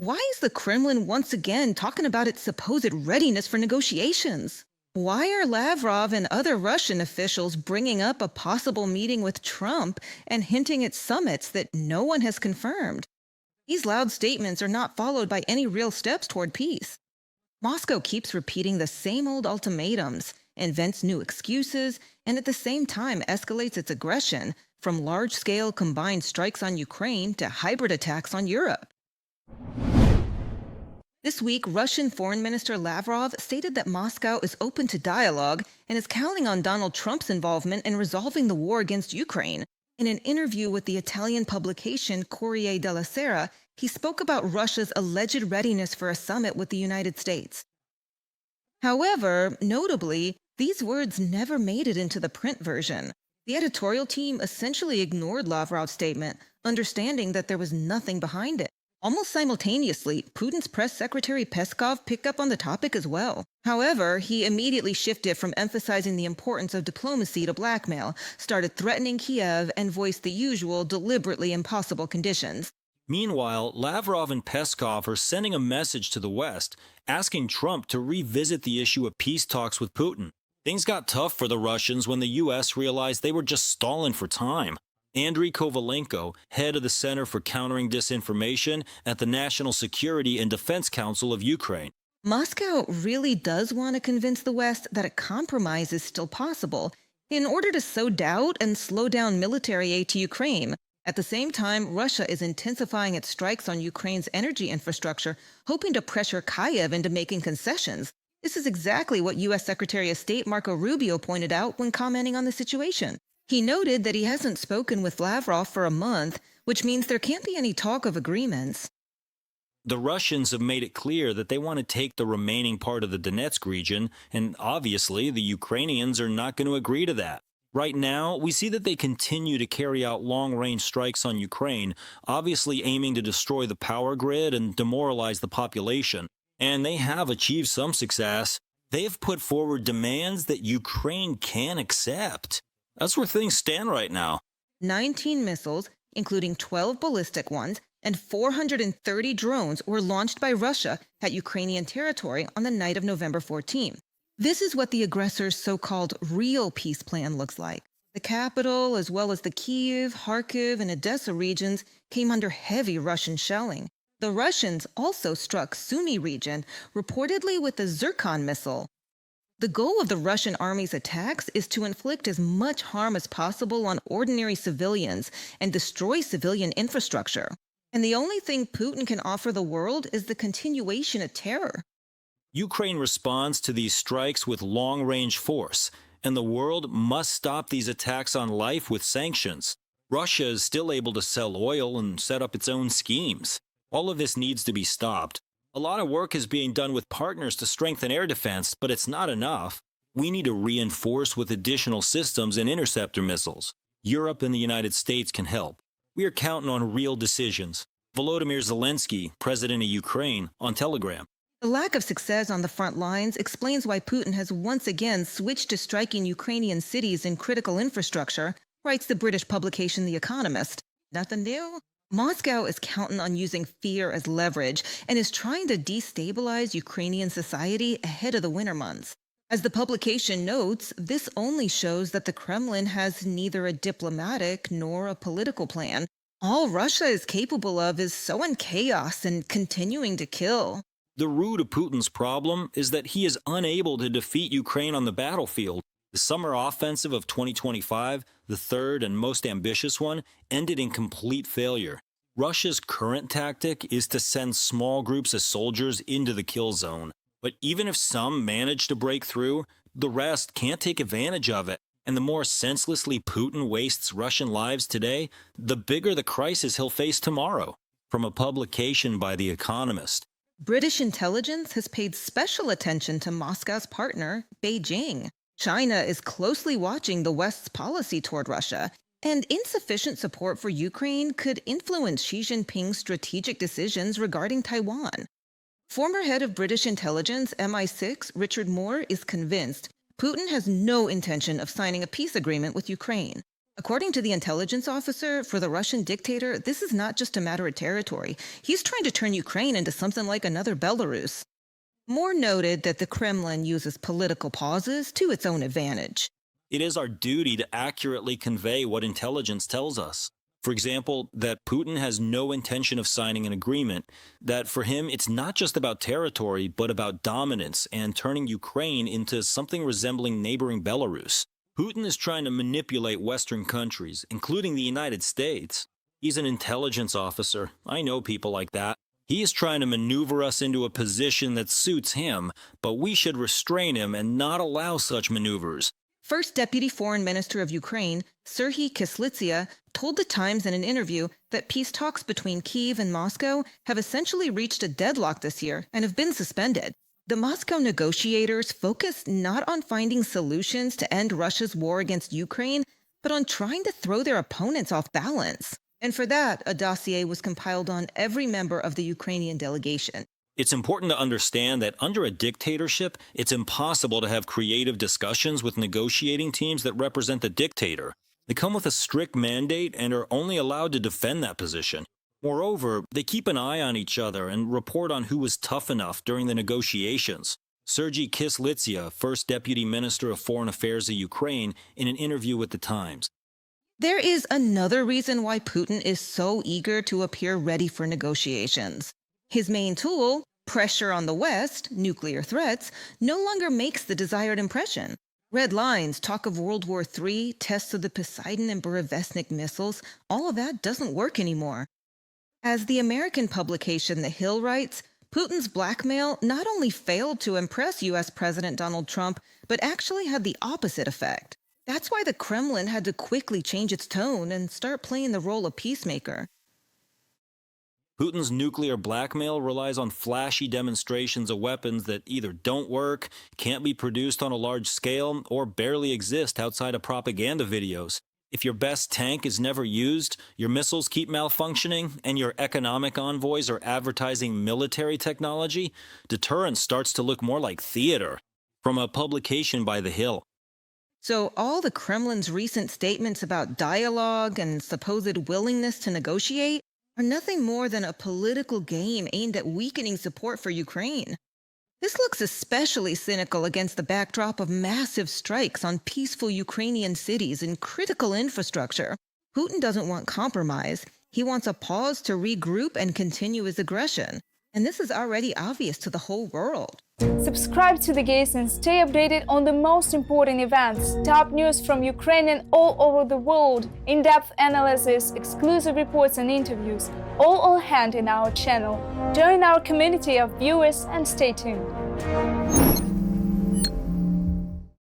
why is the Kremlin once again talking about its supposed readiness for negotiations? Why are Lavrov and other Russian officials bringing up a possible meeting with Trump and hinting at summits that no one has confirmed? These loud statements are not followed by any real steps toward peace. Moscow keeps repeating the same old ultimatums, invents new excuses, and at the same time escalates its aggression from large scale combined strikes on Ukraine to hybrid attacks on Europe. This week, Russian Foreign Minister Lavrov stated that Moscow is open to dialogue and is counting on Donald Trump's involvement in resolving the war against Ukraine. In an interview with the Italian publication Corriere della Sera, he spoke about Russia's alleged readiness for a summit with the United States. However, notably, these words never made it into the print version. The editorial team essentially ignored Lavrov's statement, understanding that there was nothing behind it. Almost simultaneously, Putin's press secretary Peskov picked up on the topic as well. However, he immediately shifted from emphasizing the importance of diplomacy to blackmail, started threatening Kiev, and voiced the usual, deliberately impossible conditions. Meanwhile, Lavrov and Peskov are sending a message to the West, asking Trump to revisit the issue of peace talks with Putin. Things got tough for the Russians when the U.S. realized they were just stalling for time. Andriy Kovalenko, head of the Center for Countering Disinformation at the National Security and Defense Council of Ukraine. Moscow really does want to convince the West that a compromise is still possible in order to sow doubt and slow down military aid to Ukraine. At the same time, Russia is intensifying its strikes on Ukraine's energy infrastructure, hoping to pressure Kyiv into making concessions. This is exactly what U.S. Secretary of State Marco Rubio pointed out when commenting on the situation. He noted that he hasn't spoken with Lavrov for a month, which means there can't be any talk of agreements. The Russians have made it clear that they want to take the remaining part of the Donetsk region, and obviously the Ukrainians are not going to agree to that. Right now, we see that they continue to carry out long-range strikes on Ukraine, obviously aiming to destroy the power grid and demoralize the population. And they have achieved some success. They have put forward demands that Ukraine can accept. That's where things stand right now. 19 missiles, including 12 ballistic ones, and 430 drones were launched by Russia at Ukrainian territory on the night of November 14. This is what the aggressor's so-called real peace plan looks like. The capital, as well as the Kyiv, Kharkiv, and Odessa regions, came under heavy Russian shelling. The Russians also struck Sumy region, reportedly with the Zircon missile. The goal of the Russian army's attacks is to inflict as much harm as possible on ordinary civilians and destroy civilian infrastructure. And the only thing Putin can offer the world is the continuation of terror. Ukraine responds to these strikes with long-range force, and the world must stop these attacks on life with sanctions. Russia is still able to sell oil and set up its own schemes. All of this needs to be stopped. A lot of work is being done with partners to strengthen air defense, but it's not enough. We need to reinforce with additional systems and interceptor missiles. Europe and the United States can help. We are counting on real decisions. Volodymyr Zelensky, president of Ukraine, on Telegram. The lack of success on the front lines explains why Putin has once again switched to striking Ukrainian cities and critical infrastructure, writes the British publication The Economist. Nothing new? Moscow is counting on using fear as leverage and is trying to destabilize Ukrainian society ahead of the winter months. As the publication notes, this only shows that the Kremlin has neither a diplomatic nor a political plan. All Russia is capable of is sowing chaos and continuing to kill. The root of Putin's problem is that he is unable to defeat Ukraine on the battlefield. The summer offensive of 2025, the third and most ambitious one, ended in complete failure. Russia's current tactic is to send small groups of soldiers into the kill zone. But even if some manage to break through, the rest can't take advantage of it. And the more senselessly Putin wastes Russian lives today, the bigger the crisis he'll face tomorrow. From a publication by The Economist. British intelligence has paid special attention to Moscow's partner, Beijing. China is closely watching the West's policy toward Russia, and insufficient support for Ukraine could influence Xi Jinping's strategic decisions regarding Taiwan. Former head of British intelligence MI6, Richard Moore, is convinced Putin has no intention of signing a peace agreement with Ukraine. According to the intelligence officer, for the Russian dictator, this is not just a matter of territory. He's trying to turn Ukraine into something like another Belarus. Moore noted that the Kremlin uses political pauses to its own advantage. It is our duty to accurately convey what intelligence tells us. For example, that Putin has no intention of signing an agreement, that for him it's not just about territory, but about dominance and turning Ukraine into something resembling neighboring Belarus. Putin is trying to manipulate Western countries, including the United States. He's an intelligence officer. I know people like that. He is trying to maneuver us into a position that suits him, but we should restrain him and not allow such maneuvers. First Deputy Foreign Minister of Ukraine, Serhiy Kyslytsya, told The Times in an interview that peace talks between Kyiv and Moscow have essentially reached a deadlock this year and have been suspended. The Moscow negotiators focus not on finding solutions to end Russia's war against Ukraine, but on trying to throw their opponents off balance. And for that, a dossier was compiled on every member of the Ukrainian delegation. It's important to understand that under a dictatorship, it's impossible to have creative discussions with negotiating teams that represent the dictator. They come with a strict mandate and are only allowed to defend that position. Moreover, they keep an eye on each other and report on who was tough enough during the negotiations. Serhiy Kyslytsya, First Deputy Minister of Foreign Affairs of Ukraine, in an interview with The Times. There is another reason why Putin is so eager to appear ready for negotiations. His main tool, pressure on the West, nuclear threats, no longer makes the desired impression. Red lines, talk of World War III, tests of the Poseidon and Burevestnik missiles, all of that doesn't work anymore. As the American publication The Hill writes, Putin's blackmail not only failed to impress U.S. President Donald Trump, but actually had the opposite effect. That's why the Kremlin had to quickly change its tone and start playing the role of peacemaker. Putin's nuclear blackmail relies on flashy demonstrations of weapons that either don't work, can't be produced on a large scale, or barely exist outside of propaganda videos. If your best tank is never used, your missiles keep malfunctioning, and your economic envoys are advertising military technology, deterrence starts to look more like theater. From a publication by The Hill. So all the Kremlin's recent statements about dialogue and supposed willingness to negotiate are nothing more than a political game aimed at weakening support for Ukraine. This looks especially cynical against the backdrop of massive strikes on peaceful Ukrainian cities and critical infrastructure. Putin doesn't want compromise. He wants a pause to regroup and continue his aggression. And this is already obvious to the whole world. Subscribe to The Gaze and stay updated on the most important events, top news from Ukraine and all over the world, in-depth analysis, exclusive reports and interviews, all on hand in our channel. Join our community of viewers and stay tuned.